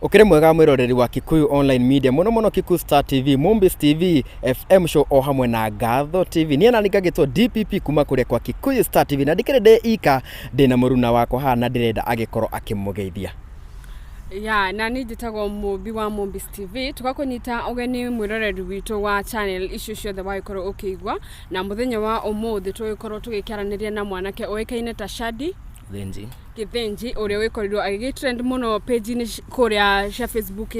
Ukire mwega mwiroreri wa Kikuyu Online Media muno Kikuyu Star TV, Mombis TV, FM Show o hamwe na Gatho TV. Niĩ nani ngagĩtwo DPP kuma kũrĩa kwa Kikuyu Star TV na ndikĩrĩ ndĩ ika ndĩna mũruna wakwa haha na ndĩrenda agĩkorwo akĩmũgeithia. Ya nani njĩtagwo Mũmbi wa Mombis TV tũgakũnyita ũgeni mwĩroreri witũ wa channel icio ciothe wagĩkorwo ũkĩigua na mũthenya wa ũmũthĩ tũgĩkorwo tũgĩkĩaranĩria na mwanake ũĩkaine ta Shadi Githinji ũrĩa wĩkorirwo agĩtrend mũno page-inĩ kũrĩa cia Facebook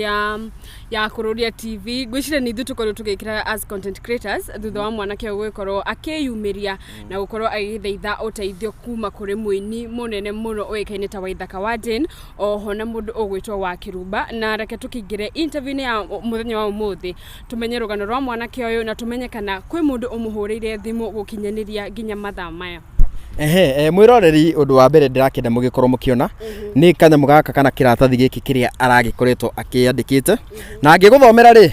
ya Kururia TV. Ngwĩciria nĩ ithuĩ tũkorwo tũgĩkĩra as content creators thutha wa mwanake gũkorwo akĩyumĩria na gũkorwo agĩthaitha ũteithio kuma kũrĩ mũini mũnene mũno ũĩkaine ta Waithaka wa Jane, oho na mũndũ ũgwĩtwo wa Kiruba. Na reke tũkĩingĩre interview ya mũthenya wa ũmũthĩ tũmenye rũgano rwa mwanake ũyũ na tũmenye kana kwĩ mũndũ ũmũhũrĩire thimũ gũkinyanĩria nginya mathaa maya. Mwiroreri undu wa mbere ndirakenda mugikorwo mukiona ni kanyamu gaka kana kiratathi giki kiria aragikoretwo akiandikite na angiguthomera ri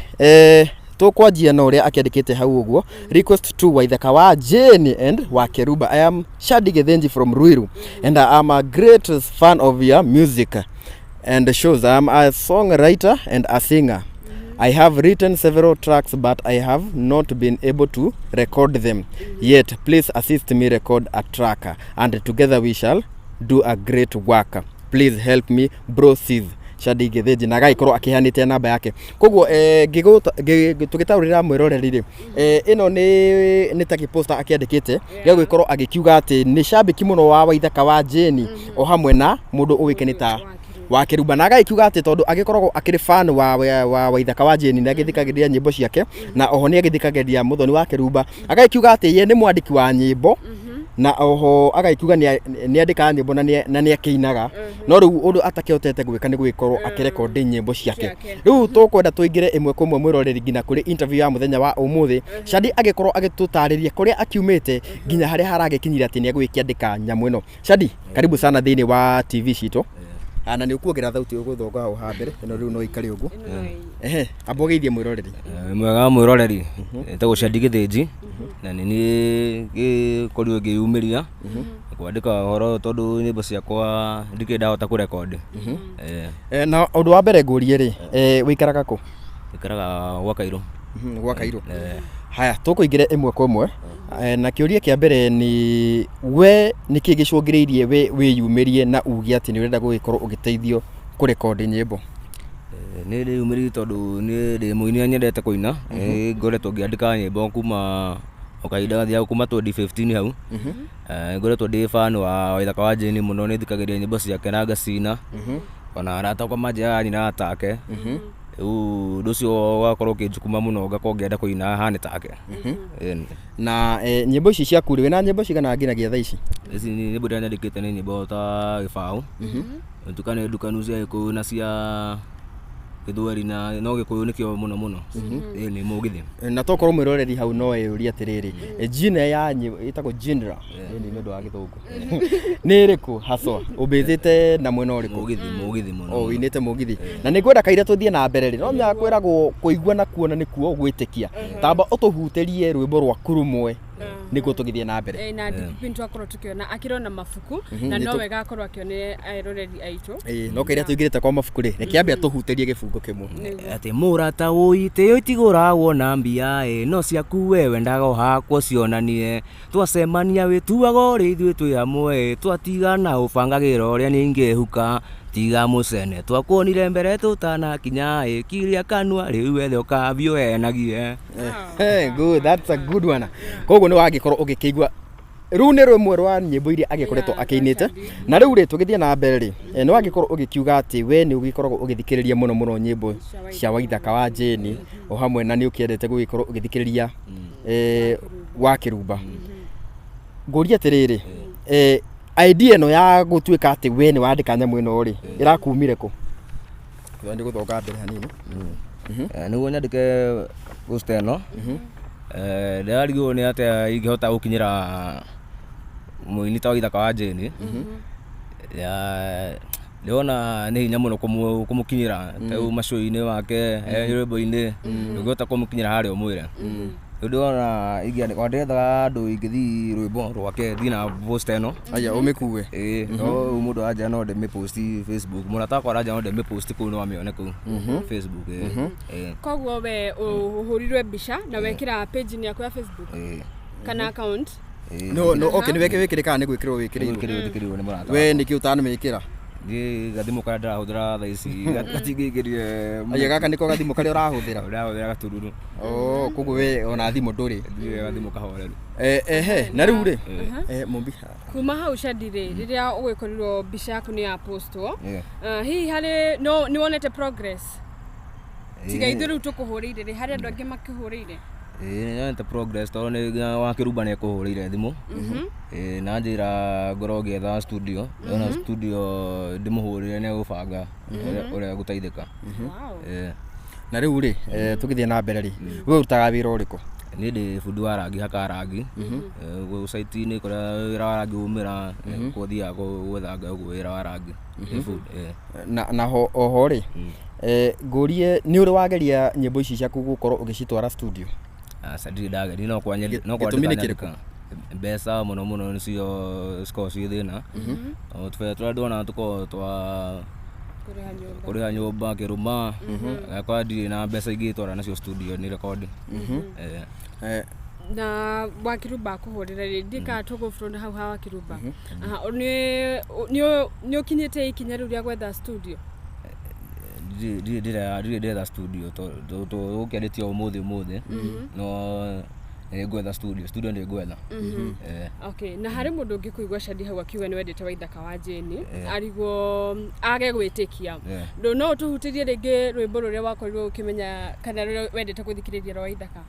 tukwanjia na uria akiandikite hau uguo. Request to Waithaka wa Jane and wa Kiruba. I am Shadi Githinji from Ruiru and I am a great fan of your music and shows. I am a songwriter and a singer. I have written several tracks but I have not been able to record them yet. Please assist me record a track and together we shall do a great work. Please help me bro Sis Shadi Githinji na gaikorwo akihanite namba yake. Koguo tugitaurira mwiroreri ri ino ni ta poster akiandikite ya gukorwo agikiuga ati ni shabiki muno wa Waithaka wa Jane o hamwe na mundu uwikene ta wa Kiruba na agaikiuga ati tondu agikoragwo akiri fan wa Waithaka wa Jane na agithikagĩria nyĩmbo ciake na oho ni agithikagĩria muthoni wa Kiruba. Agaikiuga ati ye ni mwandiki wa nyĩmbo na oho agaikiuga ni andika nyĩmbo na ni akĩinaga no riu undu atakĩhotete gwĩka ni gũgikorwo akirekondi nyĩmbo ciake. Riu tukwenda tuingire imwe kumwe mwiroreri ngina kuri interview ya muthenya wa ũmũthĩ. Shadi agikorwo agĩtũtarĩria kuria akiumĩte nginya haria haragikinyira ati ni agũkiandika nyamu ĩno. Shadi, karibu sana thĩinĩ wa TV citũ. Ana ni ukuongerera thauti ũgũthonga hau ha mbere ino riu no ikare uguo. Ambogeithie mwiroreri. Mwega mwiroreri etagwo Shadi Githinji na ni gĩkorirwo ngĩyumĩria kwandĩka horo tondu nyĩmbo ciakwa ndikĩndahota kũrekondi. Na ũndũ wa mbere ngũrie ri wĩikaraga kũ? Wĩikaraga gwa Kairũ. Gwa Kairũ. Haya tũkũingĩre ĩmwe kwa ĩmwe na kĩũria kĩa mbere ni we nĩkĩ gĩcũngĩrĩirie we wĩyumĩrie na uge atĩ nĩ ũrenda gũgĩkorwo ũgĩteithio kũrekondi nyĩmbo? Nĩ ndĩyumĩririe tondu nĩ ndĩ mũini nyendete kũina. Ngoretwo ngĩandĩka nyĩmbo kuma o kahinda gathia kuma 2015 hau. Ngoretwo ndĩ fan wa Waithaka wa Jane mũno, nĩ thikagĩria nyĩmbo ciake na ngacina ona arata kwa manjia nyina atake. Ũndũ ũcio wakorwo ũkĩnjukuma mũno ngakorwo ngĩenda kũina hane take. Na nyĩmbo ici ciaku rĩ wĩna nyĩmbo cigana nginagia thaa ici? Ici nyĩmbo iria nyandĩkĩte nĩ nyĩmbo ta Gĩbaũ, tukane ndukanu cia Gĩkũyũ na cia Gĩthweri na no Gĩkũyũ nĩkĩo mũno. Nĩ mũgithi. Na tokorwo mwĩroreri hau no yũria atĩrĩrĩ, jina ya ĩtagwo genre nĩ ũndũ wa Gĩthũngũ nĩ ĩrĩkũ haswa ũmbĩthĩte na mwena ũrĩkũ? Mũgithi mũno. Wĩinĩte mũgithi na nĩ ngwenda kaire tũthiĩ na mbere rĩ no menya kwĩragwo kũigua na kuona nĩkuo gwĩtĩkia. Tamba ũtũhutĩrie rwĩmbo rwa Kurumwe nĩguo tũgĩthiĩ na mbere. Na DPP twakorwo tukiona akirona mabuku na no wega akorwo akĩone airoreri aitũ. No kaire tũingĩrĩte kwa mabuku rĩ rekĩambia tũhutĩrie gĩbungo kĩmwe. Ati mũrata ũite ũtigũragwo na mbia no ciaku we wendaga hakwo cionanie twacemania wĩtuaga ũrĩ ithuĩ twĩ hamwe twatigana ũbangagĩra ũrĩa nĩingĩhuka tiga mũcene twakuonire mbere tũtanakinya kiria kanua rĩu wethe ũkambio enagie. Good, that's a good one. Koguo nĩ wagĩkorwo ũgĩkĩigua rĩu nĩ rwĩmwe rwa nyĩmbo iria agĩkoretwo akĩinĩte na rĩu rĩ tũgĩthiĩ na mbere rĩ nĩ wagĩkorwo ũgĩkiuga atĩ we nĩ ũgĩkoragwo ũgĩthikĩrĩria mũno nyĩmbo cia Waithaka wa Jane o hamwe na nĩ ũkĩendete gũgĩkorwo ũgĩthikĩrĩria wa Kiruba. Ngũria atĩrĩrĩ idea ĩno ya gũtuĩka atĩ we nĩ wandĩka nyamũ ĩno rĩ ĩrakumire kũ? Ndĩ gũthonga mbere hanini. Nĩguo nyandĩke poster ĩno ndarigwo nĩ atĩa ingĩhota gũkinyĩra mũini ta Waithaka wa Jane. Ndĩrona nĩ hinya mũno kũmũkinyĩra ta macoinĩ wake rwĩmbo-inĩ ndũngĩhota kũmũkinyĩra harĩa ũmwĩre ndona ingĩandĩka ndethaga andũ ingĩthiĩ rwĩmbo rwake thiĩ na post ĩno aya ũmĩkue no mũndũ anja no ndĩmĩposti Facebook mũrata wakwa aranja no ndĩmĩposti kũu no amĩone kũu Facebook koguo we ũhũrirwe mbica na wekĩra page-inĩ yaku ya Facebook kana account no okay nĩ wĩkĩrĩkaga nĩ gwĩkĩrwo wĩkĩrĩirwo nĩ mũrata we nĩkĩ ũtanamĩkĩra Ndi gathimo kaya ndĩrahũthĩra thaa ici gatingĩingĩrire aya gaka nĩko gathimo karĩa ũrahũthĩra gatururu koguo we ona thimũ ndũrĩ gathimo kahoreru na rĩu rĩ Mumbi kuma hau Shadi rĩrĩa ũgĩkorirwo mbica yaku nĩ ya postwo hihi harĩ nĩ wonete progress tiga ithuĩ rĩu tũkũhũrĩire rĩ harĩ andũ angĩ makĩhũrĩire nĩnyonete progress tondũ nĩ wa Kĩrumba nĩekũhũrĩire thimũ na njĩra ngorwo ngĩetha studio ndona studio ndĩmũhũrĩre nĩegũbanga ũrĩa gũteithĩka na rĩu rĩ tũgĩthiĩ na mbere rĩ we ũrutaga wĩra ũrĩkũ niĩ ndĩ bundi wa rangi haka rangi site-inĩ kũrĩa wĩra wa rangi umĩra gũthiaga gwethanga ũguo wĩra wa rangi na oho rĩ ngũrie nĩ ũrĩ wageria nyĩmbo ici ciaku gũkorwo ũgĩcitwara studio Sadri ndageri no kwandĩka mbeca mũno nĩcio cikoragwo ciĩ thĩna tũbere tũrĩa ndona tũkoragwo twa kũrĩha nyũmba kĩruma gakora ndirĩ na mbeca ingĩtwara nacio studio nĩ rekondi na wa Kĩrumba kũhũrĩra rĩ ndika tũgũbũrũna hau ha wa Kĩrumba nĩ ũkinyĩte ikinya rĩu rĩa gwetha studio ndĩretha studio tũkĩarĩtio ũmũthĩ no gwetha studio nĩ gwetha okay na harĩ mũndũ ũngĩkũigua Shadi hau akiuga nĩ wendete Waithaka wa Jane arigwo age gwĩtĩkia no ũtũhutĩrie rĩngĩ rwĩmbo rũrĩa wakorirwo ũkĩmenya kana rũrĩa wendete gũthikĩrĩria rwa Waithaka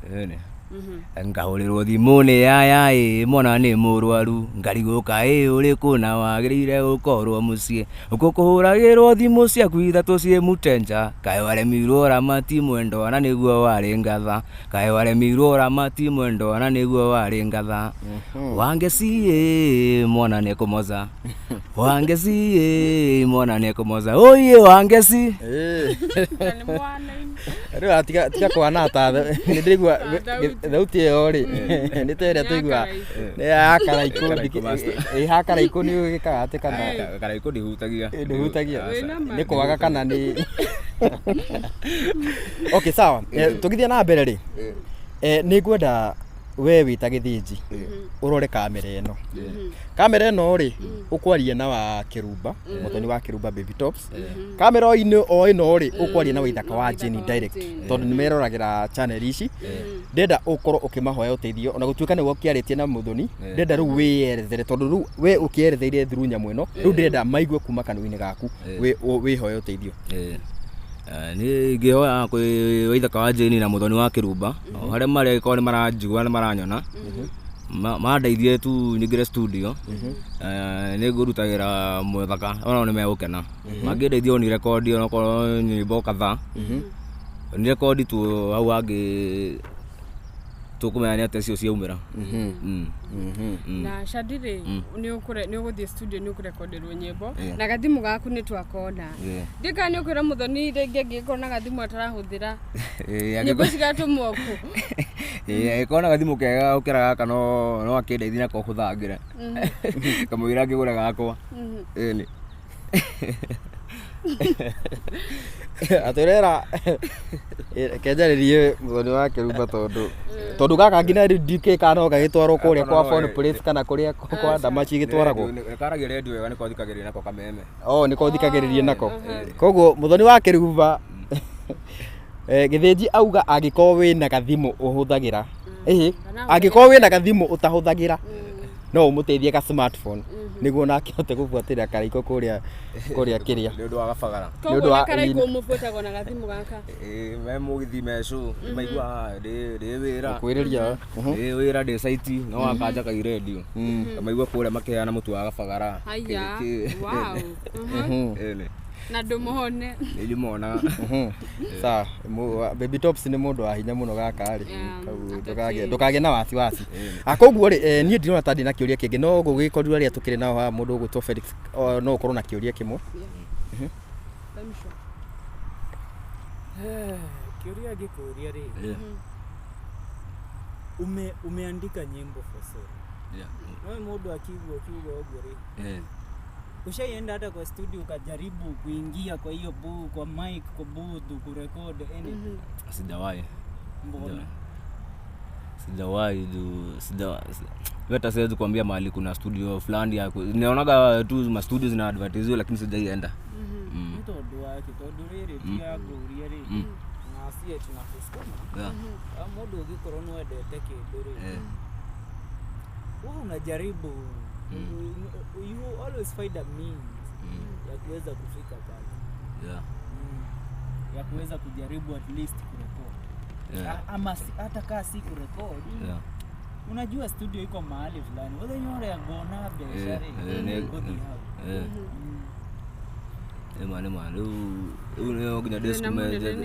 ngahũrĩrwo thimũ nĩ yaya mwana nĩ mũrwaru ngarigũka ũrĩkũ na wagĩrĩire gũkorwo mũciĩ ũkũhũragĩrwo thimũ ciaku ithatũ ciĩ mũtenja kaĩ waremirwo ramati mwendo na nĩguo warĩ ngatha kaĩ waremirwo ramati mwendo na nĩguo warĩ ngatha Wangeci mwana nĩekũmoza Wangeci mwana nĩekũmoza oye Wangeci rĩu atiga kwanata nĩ ndĩigua thauti ĩyo rĩ nĩ ta ĩrĩa tũigua nĩ ya Karaikũ ha Karaikũ nĩ ũgĩkaga atĩ kana Karaikũ ndĩhutagia nĩ kwaga kana nĩ okay sawa tũgĩthiĩ na mbere rĩ nĩ ngwenda we wĩta gĩthĩnji ũrore kamera ĩno rĩ ũkwaria na wa Kĩrumba mũthoni wa Kĩrumba Baby Tops kamera ĩno rĩ ũkwaria na Waithaka wa Jane direct tondũ nĩ meroragĩra channel ici ndenda ũkorwo ũkĩmahoya ũteithio ona gũtuĩka nĩguo ũkĩarĩtie na mũthoni ndenda rĩu wĩyerethere tondũ rĩu we ũkĩeretheire through nyamũ ĩno rĩu ndenda maigue kuma kanua-inĩ gaku wĩhoya ũteithio nĩ ngĩhoya kwĩ Waithaka wa Jane na mũthoni wa Kĩrumba harĩa marĩa korwo nĩ maranjigua nĩ maranyona mandeithie tu nyingĩre studio nĩ ngũrutagĩra Mũthaka ona nĩ megũkena mangĩndeithia ni rekondi onakorwo nyĩmbo kadhaa ni rekondi tu hau hangĩ tũkũmenya atĩ cio ciaumĩra na Shadi nĩ ũgũthiĩ studio nĩ ũkũrekonderwo nyĩmbo na gathimũ gaku nĩ twakona ndika nĩ ũkwĩra mũthoni rĩngĩ angĩkorwo na gathimũ atarahũthĩra nyĩmbo cigatũmwo kũ angĩkorwo na gathimũ kega gũkĩra gaka no akĩndeithia nako hũthagĩre kamũira ngĩgũre gakwa ĩni atũrera kenjarĩrie mũthoni wa Kĩrumba tondũ gaka nginya ndikĩka no gagĩtwarwo kũrĩa kwa phone place kana kũrĩa kwa ndamaci gĩtwaragwo karagia redio wega nĩko thikagĩrĩria nako kameme nĩko thikagĩrĩria nako koguo mũthoni wa Kĩrumba gĩthĩnji auga angĩkorwo wĩna gathimũ ũhũthagĩra angĩkorwo wĩna gathimũ ũtahũthagĩra no ũmũteithie ka smartphone nĩguo nake ahote gũbuatĩrĩra Karaikũ kũrĩa kĩrĩa nĩ ũndũ wa gabagara koguo na Karaikũ mũbuatagwo na gathimũ gaka me mũgithi mecu maigua ndĩ wĩra kwĩrĩria wĩra ndĩ site no wakanja kai redio maigua kũrĩa makĩheana mũtu wa gabagara haya na ndũmũhone nĩndĩmonaga sawa Baby Tops nĩ mũndũ wa hinya mũno gaka rĩ ndũkagĩe na wasiwasi koguo rĩ niĩ ndirona ta ndĩ na kĩũria kĩngĩ no gũgĩkorirwo rĩrĩa tũkĩrĩ nao haha mũndũ ũgwĩtwo Felix no ũkorwo na kĩũria kĩmwe kĩũria ngĩkũria rĩ umeandika nyimbo for sure. Yeah. Wewe mundu akigwa ogore. Ushaienda hata kwa studio ukajaribu kuingia kwa hiyo kwa mic, kwa booth, kurecord anything? Sijawahi. Mbona? Sijawahi hata siwezi kuambia mahali kuna studio fulani ya naonaga tu ma studios zina advertise lakini sijaienda. Mtu wake riri pia guria riri. Na sie tunakusoma. Mundu ugikorwo no endete kindu riri. Wewe unajaribu you always find a means ya kuweza kufika pale. Ya kuweza kujaribu at least kurecord. Ama hata kama si kurecord. Unajua studio iko mahali fulani. Wewe nyore ya gona biashara. Mane leo nginya desk manager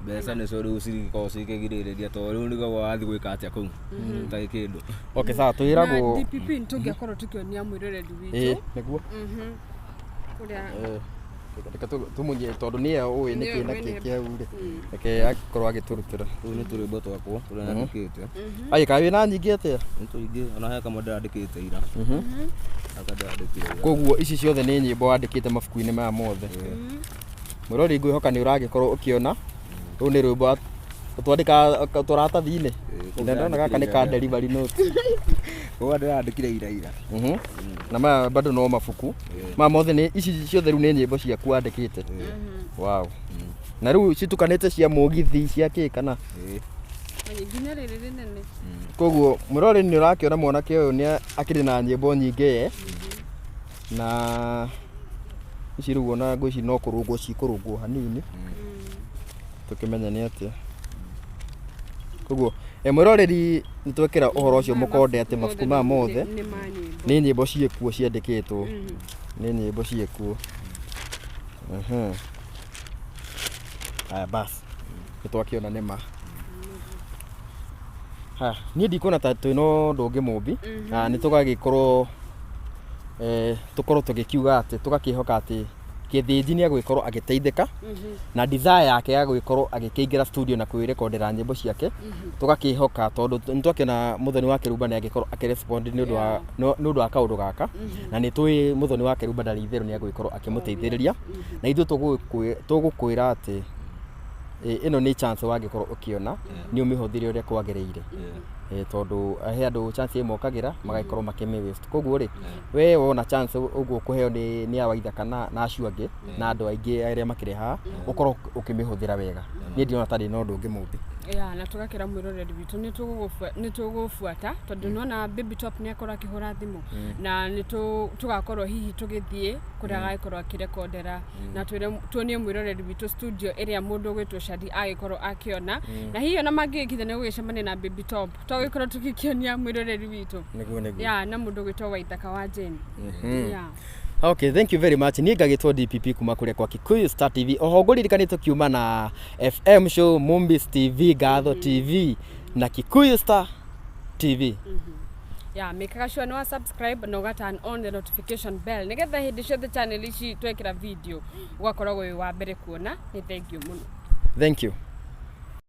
besa ne sori usiri ko sike girereria to riu nigo wathi gwika atia kuu tai kindu. Okay sawa twiragwo DPP ntungiakorwo tukionia mwiroreri witu niguo kuria reka tumunye tondu nie uwi niki na kiki au ri reke akorwo agiturutira riu ni turi boto akwo turandikite ai kai na nyingi atia nituingi ona he kama ndandikite ira koguo ici ciothe ni nyimbo andikite mabuku-ini maya mothe mwirori ngwihoka ni uragikorwo ukiona ru ni rwimbo twandika turatathi-ini ndona gaka ni ka delivery note uga ndandikire ira na maya bado no mabuku maya mothe ni ici ciothe ru ni nyimbo ciaku andikite wow na ru citukanite cia mugithi cia ki kana nginya riri rinene koguo mwirori ni urakiona mwanake uyu ni akiri na nyimbo nyingi na ici riu ona ngwici no kurungwo cikurungwo hanini tukimenya ni atia koguo mwiroreri nitwekera uhoro ucio mukonde ati mabuku maya mothe ni nyimbo ciekuo ciandikitwo ni nyimbo ciekuo aya basi nitwakiona ni ma ni ndikuona ta twino ndungi mumbi ni tugagikorwo tukorwo tugikiuga ati tugakihoka ati kithinji ni agwikorwo agiteithika na desire yake ya gwikorwo agikingira studio na kwirekondera nyimbo ciake tugakihoka tondu nitwakiona muthoni wa Kirumba ni agikorwo akirespond ni undu wa kaundu gaka na ni tui muthoni wa Kirumba ndari itheru ni agwikorwo akimuteithiriria na ithu tugukwira ati ino ni chance wagikorwo ukiona ni umihuthire uria kwagiriire tondu he andu chance imokagira magaikorwo makime waste koguo ri we wona chance uguo kuheo ni awaitha kana na acio angi na andu aingi aria makireha ukorwo ukimihuthira wega ni ndiona tari no ndungi mumbi na tugakira mwiroreri witu ni tugufuata tondu nona Baby Top ni akora kihura thimu na ni tugakorwo hihi tugithie kuria gaikorwo akirekondera na tuonie mwiroreri witu studio iria mundu gwitwo Shadi agikorwo akiona na hihi ona mangikithe ni gugicemania na Baby Top tugikorwo tukikionia mwiroreri witu niguo na mundu gwitwo Waithaka wa Jane Okay, thank you very much. Ni ngagitwo DPP kuma kuria kwa Kikuyu Star TV. Oho nguririkanite kiuma na FM show Mombis TV, Gatho TV na Kikuyu Star TV. Make sure no subscribe no turn on the notification bell. Nigetha hindi ciothe channel ici twekira video ugakorwo wi wa mbere kuona. Ni thank you muno. Thank you.